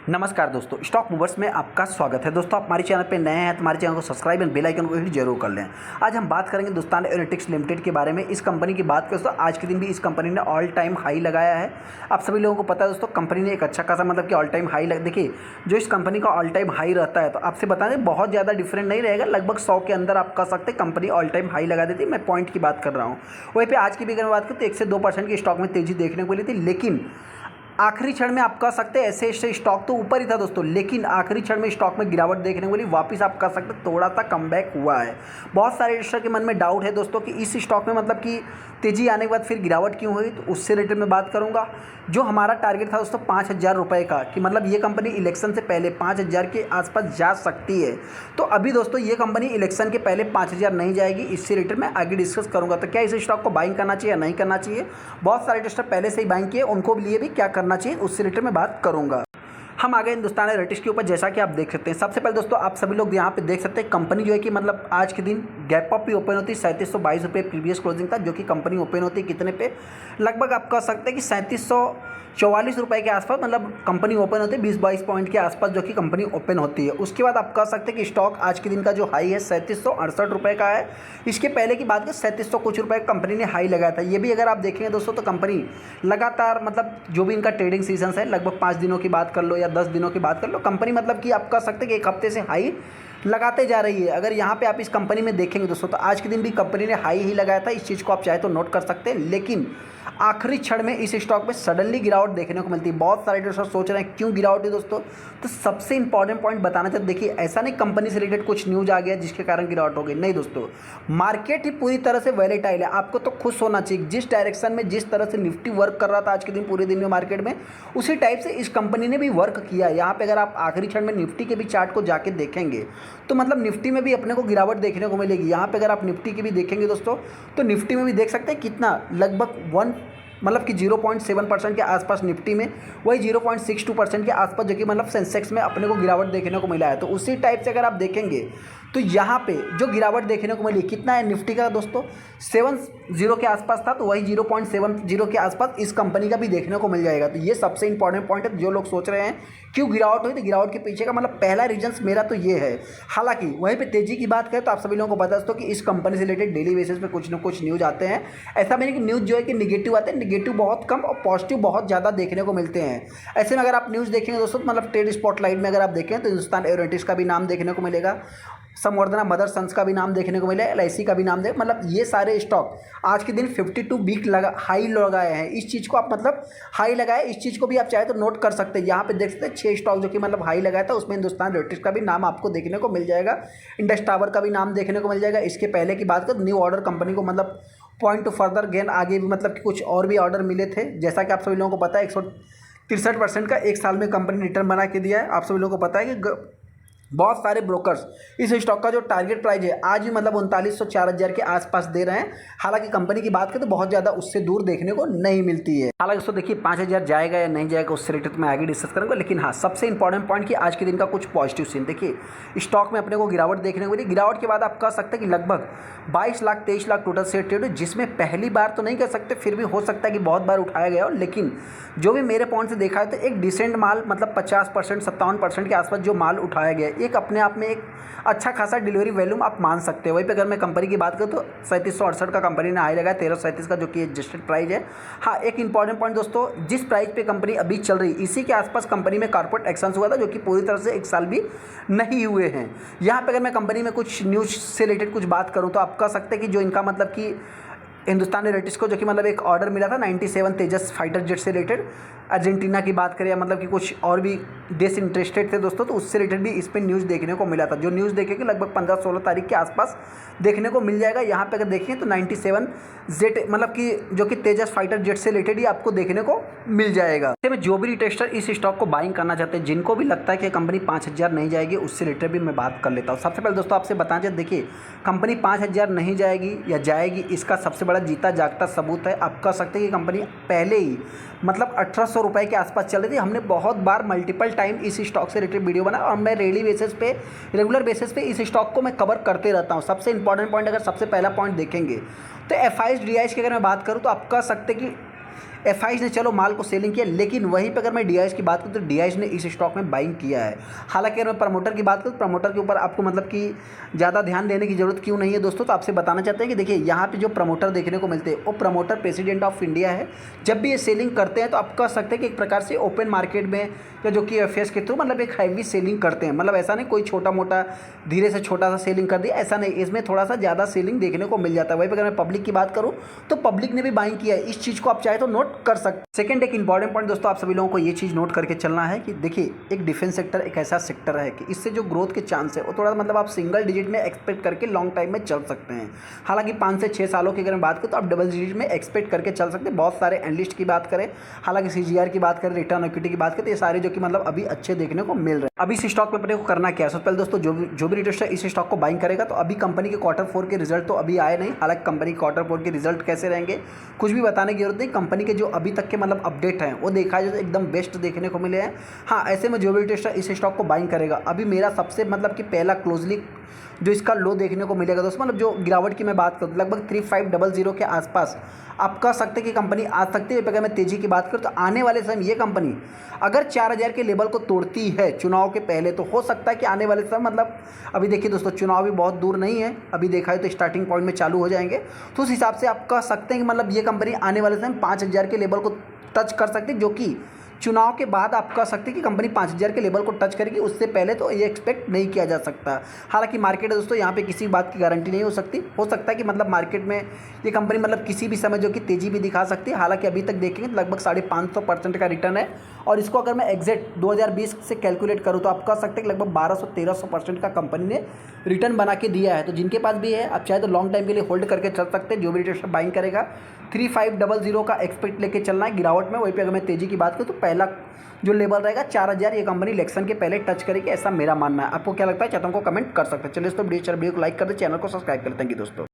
नमस्कार दोस्तों, stock movers में आपका स्वागत है। दोस्तों, आप हमारे चैनल पे नए हैं तो हमारे चैनल को सब्सक्राइब एंड बेल आइकन को हिट जरूर कर लें। आज हम बात करेंगे हिंदुस्तान एरोनॉटिक्स लिमिटेड के बारे में। इस कंपनी की बात करें तो आज के दिन भी इस कंपनी ने ऑल टाइम हाई लगाया है। आप सभी लोगों को पता है दोस्तों, कंपनी ने एक अच्छा खासा मतलब कि ऑल टाइम हाई देखिए, जो इस कंपनी का ऑल टाइम हाई रहता है तो आपसे बता दें बहुत ज़्यादा डिफरेंट नहीं रहेगा, लगभग 100 के अंदर आप कह सकते हैं कंपनी ऑल टाइम हाई लगा देती है। मैं पॉइंट की बात कर रहा हूँ। वहीं पर आज की भी अगर मैं बात करूँ तो 1 से 2% की स्टॉक में तेजी देखने को मिली थी, लेकिन आखिरी क्षण में आप कह सकते हैं ऐसे स्टॉक तो ऊपर ही था दोस्तों, लेकिन आखिरी क्षण में स्टॉक में गिरावट देखने को मिली। वापस आप कह सकते हैं थोड़ा सा कमबैक हुआ है। बहुत सारे इन्वेस्टर के मन में डाउट है दोस्तों कि इस स्टॉक में मतलब कि तेजी आने के बाद फिर गिरावट क्यों हुई, तो उससे रिलेटेड मैं बात करूंगा। जो हमारा टारगेट था दोस्तों 5,000 रुपये का, कि मतलब ये कंपनी इलेक्शन से पहले 5,000 के आसपास जा सकती है। तो अभी दोस्तों ये कंपनी इलेक्शन के पहले 5,000 नहीं जाएगी। इससे रिलेटेड मैं आगे डिस्कस करूंगा। तो क्या इस स्टॉक को बाइंग करना चाहिए या नहीं करना चाहिए, बहुत सारे इन्वेस्टर पहले से ही बाइंग किए, उनको लिए भी क्या करना चाहिए, उससे रिलेटेड मैं बात करूंगा। हम आगे हिंदुस्तान एरोनॉटिक्स के ऊपर, जैसा कि आप देख सकते हैं। सबसे पहले दोस्तों आप सभी लोग यहाँ पे देख सकते हैं कंपनी जो है कि मतलब आज के दिन गैप अप भी ओपन होती है। 3722 रुपये प्रीवियस क्लोजिंग था, जो कि कंपनी ओपन होती है कितने पे, लगभग आप कह सकते हैं कि 3744 रुपये के आसपास मतलब कंपनी ओपन होती है, 20-22 पॉइंट के आसपास जो कि कंपनी ओपन होती है। उसके बाद आप कह सकते हैं कि स्टॉक आज के दिन का जो हाई है 3768 रुपये का है। इसके पहले की बात करें 3700 कुछ रुपये कंपनी ने हाई लगाया था। ये भी अगर आप देखेंगे दोस्तों तो कंपनी लगातार मतलब जो भी इनका ट्रेडिंग सीजन है, लगभग 5 दिनों की बात कर लो या 10 दिनों की बात कर लो, कंपनी मतलब कि आप कह सकते हैं कि एक हफ्ते से हाई लगाते जा रही है। अगर यहाँ पे आप इस कंपनी में देखेंगे दोस्तों तो आज के दिन भी कंपनी ने हाई ही लगाया था। इस चीज़ को आप चाहे तो नोट कर सकते हैं, लेकिन आखिरी क्षण में इस स्टॉक में सडनली गिरावट देखने को मिलती है। बहुत सारे इन्वेस्टर सोच रहे हैं क्यों गिरावट है दोस्तों, तो सबसे इंपॉर्टेंट पॉइंट बताना चाहते, देखिए ऐसा नहीं कंपनी से रिलेटेड कुछ न्यूज़ आ गया जिसके कारण गिरावट हो गई, नहीं दोस्तों। मार्केट ही पूरी तरह से वॉलेटाइल है। आपको तो खुश होना चाहिए, जिस डायरेक्शन में जिस तरह से निफ्टी वर्क कर रहा था आज के दिन पूरे दिन में मार्केट में, उसी टाइप से इस कंपनी ने भी वर्क किया। यहाँ पे अगर आप आखिरी क्षण में निफ्टी के भी चार्ट को जाके देखेंगे तो मतलब निफ्टी में भी अपने को गिरावट देखने को मिलेगी। यहाँ पे अगर आप निफ्टी की भी देखेंगे दोस्तों तो निफ्टी में भी देख सकते हैं कितना, लगभग 1 मतलब कि 0.7% के आसपास निफ्टी में, वही 0.62% के आसपास जो कि मतलब सेंसेक्स में अपने को गिरावट देखने को मिला है। तो उसी टाइप से अगर आप देखेंगे तो यहाँ पे जो गिरावट देखने को मिली कितना है निफ्टी का दोस्तों, 70 के आसपास था, तो वही 0.70 के आसपास इस कंपनी का भी देखने को मिल जाएगा। तो ये सबसे इंपॉर्टेंट पॉइंट है। जो लोग सोच रहे हैं क्यों गिरावट हुई, तो गिरावट के पीछे का मतलब पहला रीजन मेरा तो ये है। हालांकि वहीं पे तेजी की बात करें तो आप सभी लोगों को बता दोस्तों कि इस कंपनी से रिलेटेड डेली बेसिस पे कुछ ना कुछ न्यूज़ आते हैं। ऐसा नहीं कि न्यूज़ जो है कि निगेटिव आते हैं, निगेटिव बहुत कम और पॉजिटिव बहुत ज़्यादा देखने को मिलते हैं। ऐसे में अगर आप न्यूज़ देखेंगे दोस्तों तो मतलब ट्रेड स्पॉटलाइट में अगर आप देखें तो हिंदुस्तान एरोनॉटिक्स का भी नाम देखने को मिलेगा, संवर्धना मदरसन्स का भी नाम देखने को मिला, LIC का भी नाम दे, मतलब ये सारे स्टॉक आज के दिन 52 वीक हाई लगाए हैं। इस चीज़ को आप मतलब हाई लगाए, इस चीज़ को भी आप चाहे तो नोट कर सकते हैं। यहाँ पे देख सकते हैं 6 स्टॉक जो कि मतलब हाई लगाया था, उसमें हिंदुस्तान एरोनॉटिक्स का भी नाम आपको देखने को मिल जाएगा, इंडस टावर का भी नाम देखने को मिल जाएगा। इसके पहले की बात करें न्यू ऑर्डर कंपनी को मतलब पॉइंट टू फर्दर गेन आगे भी मतलब कि कुछ और भी ऑर्डर मिले थे। जैसा कि आप सभी लोगों को पता है 163% का एक साल में कंपनी रिटर्न बना के दिया है। आप सभी लोगों को पता है कि बहुत सारे ब्रोकर्स इस स्टॉक का जो टारगेट प्राइस है आज भी मतलब 3900 4000 के आसपास दे रहे हैं। हालांकि कंपनी की बात करें तो बहुत ज़्यादा उससे दूर देखने को नहीं मिलती है। हालांकि दोस्तों देखिए 5000 जाएगा या नहीं जाएगा उससे रिलेटेड मैं आगे डिस्कस करूंगा, लेकिन हाँ सबसे इंपॉर्टेंट पॉइंट कि आज के दिन का कुछ पॉजिटिव सीन देखिए, स्टॉक में अपने को गिरावट देखने को मिली। गिरावट के बाद आप कह सकते हैं कि लगभग 22 lakh 23 lakh total share trade, जिसमें पहली बार तो नहीं कह सकते, फिर भी हो सकता है कि बहुत बार उठाया गया हो, लेकिन जो भी मेरे पॉइंट से देखा है तो एक डिसेंट माल मतलब 50% 57% के आसपास जो माल उठाया गया एक अपने आप में एक अच्छा खासा डिलीवरी वैल्यूम आप मान सकते हैं। वहीं पे अगर मैं कंपनी की बात करूँ तो 3768 का कंपनी ने हाई लगाया, 1337 का जो कि एडजस्टेड प्राइस है। हाँ एक इंपॉर्टेंट पॉइंट दोस्तों, जिस प्राइस पे कंपनी अभी चल रही इसी के आसपास कंपनी में कॉर्पोरेट एक्शन हुआ था, जो कि पूरी तरह से 1 साल भी नहीं हुए हैं। यहाँ पे अगर मैं कंपनी में कुछ न्यूज़ से रिलेटेड कुछ बात करूँ तो आप कह सकते हैं कि जो इनका मतलब कि हिंदुस्तान एरोनॉटिक्स को जो कि मतलब एक ऑर्डर मिला था 97 तेजस फाइटर जेट से रिलेटेड, अर्जेंटीना की बात करें या मतलब कि कुछ और भी देश इंटरेस्टेड थे दोस्तों, तो उससे रिलेटेड भी इस पर न्यूज़ देखने को मिला था। जो न्यूज़ देखेंगे लगभग 15-16 तारीख के आसपास देखने को मिल जाएगा। यहाँ पे अगर देखें तो 97 जेट मतलब कि जो कि तेजस फाइटर जेट से रिलेटेड ही आपको देखने को मिल जाएगा। में जो भी रिटेस्टर इस स्टॉक को बाइंग करना चाहते हैं, जिनको भी लगता है कि कंपनी 5000 नहीं जाएगी, उससे रिलेटेड भी मैं बात कर लेता हूँ। सबसे पहले दोस्तों आपसे बताना चाहिए, देखिए कंपनी 5000 नहीं जाएगी या जाएगी, इसका सबसे बड़ा जीता जागता सबूत है। आप कह सकते हैं कि कंपनी पहले ही मतलब 1800 रुपये के आसपास चल रही थी। हमने बहुत बार मल्टीपल टाइम इस स्टॉक से रिलेटेड वीडियो बना और मैं रेगुलर बेसिस पे इस स्टॉक को मैं कवर करते रहता हूँ। सबसे इंपॉर्टेंट पॉइंट, अगर सबसे पहला पॉइंट देखेंगे तो FIS DIS की अगर मैं बात करूँ तो आप कह सकते कि एफआईज ने चलो माल को सेलिंग किया, लेकिन वहीं पे अगर मैं डीआईज की बात करूँ तो डीआईज ने इस स्टॉक में बाइंग किया है। हालांकि अगर मैं प्रमोटर की बात करूँ तो प्रमोटर के ऊपर आपको मतलब कि ज़्यादा ध्यान देने की जरूरत क्यों नहीं है दोस्तों, तो आपसे बताना चाहते हैं कि देखिए यहाँ पे जो प्रमोटर देखने को मिलते हैं वो प्रमोटर प्रेसिडेंट ऑफ इंडिया है। जब भी ये सेलिंग करते हैं तो आप कह सकते हैं कि एक प्रकार से ओपन मार्केट में या जो कि एफएस के थ्रू मतलब एक हैवी सेलिंग करते हैं। मतलब ऐसा नहीं कोई छोटा मोटा धीरे से छोटा सा सेलिंग कर दिया, ऐसा नहीं, इसमें थोड़ा सा ज़्यादा सेलिंग देखने को मिल जाता है। वहीं पर अगर मैं पब्लिक की बात करूँ तो पब्लिक ने भी बाइंग किया है, इस चीज़ को आप चाहे तो नोट कर सकते हैं। सेकंड एक इंपॉर्टेंट पॉइंट दोस्तों, आप सभी लोगों को ये चीज़ नोट करके चलना है कि देखिए एक डिफेंस सेक्टर एक ऐसा सेक्टर है कि इससे जो ग्रोथ के चांस है वो थोड़ा मतलब आप सिंगल डिजिट में एक्सपेक्ट करके लॉन्ग टाइम में चल सकते हैं। हालांकि 5 से 6 सालों की अगर मैं बात करूँ तो आप डबल डिजिट में एक्सपेक्ट करके चल सकते हैं। बहुत सारे एनालिस्ट की बात करें, हालांकि सीजीआर की बात करें, रिटर्न इक्विटी की बात करें, तो ये सारे जो कि मतलब अभी अच्छे देखने को मिल रहे हैं। अभी इस स्टॉक में अपने को करना क्या है, सबसे पहले दोस्तों जो भी रिटेलर इस स्टॉक को बाइंग करेगा तो अभी कंपनी के Q4 के रिजल्ट तो अभी आए नहीं। हालांकि कंपनी के Q4 के रिजल्ट कैसे रहेंगे कुछ भी बताने की जरूरत नहीं, कंपनी के जो अभी तक के मतलब अपडेट हैं वो देखा जाए तो एकदम बेस्ट देखने को मिले हैं। हाँ, ऐसे में जो भी रिटेलर इस स्टॉक को बाइंग करेगा, अभी मेरा सबसे मतलब कि पहला क्लोजली जो इसका लो देखने को मिलेगा दोस्तों, मतलब जो गिरावट की मैं बात करूँ लगभग 3500 के आसपास आप कह सकते हैं कि कंपनी आ सकती है। अगर मैं तेज़ी की बात करूँ तो आने वाले समय ये कंपनी अगर 4000 के लेवल को तोड़ती है चुनाव के पहले, तो हो सकता है कि आने वाले समय मतलब अभी देखिए दोस्तों चुनाव भी बहुत दूर नहीं है, अभी देखा है तो स्टार्टिंग पॉइंट में चालू हो जाएंगे, तो उस हिसाब से आप कह सकते हैं कि मतलब ये कंपनी आने वाले समय 5000 के लेवल को टच कर सकती है, जो कि चुनाव के बाद आप कह सकते हैं कि कंपनी 5000 के लेवल को टच करेगी। उससे पहले तो ये एक्सपेक्ट नहीं किया जा सकता। हालांकि मार्केट है दोस्तों, यहाँ पे किसी बात की गारंटी नहीं हो सकती, हो सकता है कि मतलब मार्केट में ये कंपनी मतलब किसी भी समय जो कि तेज़ी भी दिखा सकती है। हालांकि अभी तक देखेंगे तो लगभग 550% का रिटर्न है, और इसको अगर मैं एग्जैक्ट 2020 से कैलकुलेट करूँ तो आप कह सकते हैं कि लगभग 1200-1300% का कंपनी ने रिटर्न बना के दिया है। तो जिनके पास भी है आप चाहे तो लॉन्ग टाइम के लिए होल्ड करके चल सकते हैं। जो भी रिटेलर बाइंग करेगा 3500 का एक्सपेक्ट लेके चलना है गिरावट में। वहीं पे अगर मैं तेज़ी की बात करूँ तो पहला जो लेवल रहेगा 4000 ये कंपनी इलेक्शन के पहले टच करेगी, ऐसा मेरा मानना है। आपको क्या लगता है चाहता हूँ कमेंट कर सकते हैं। चलिए दोस्तों वीडियो को लाइक कर दे, चैनल को सब्सक्राइब कर, थैंक यू दोस्तों।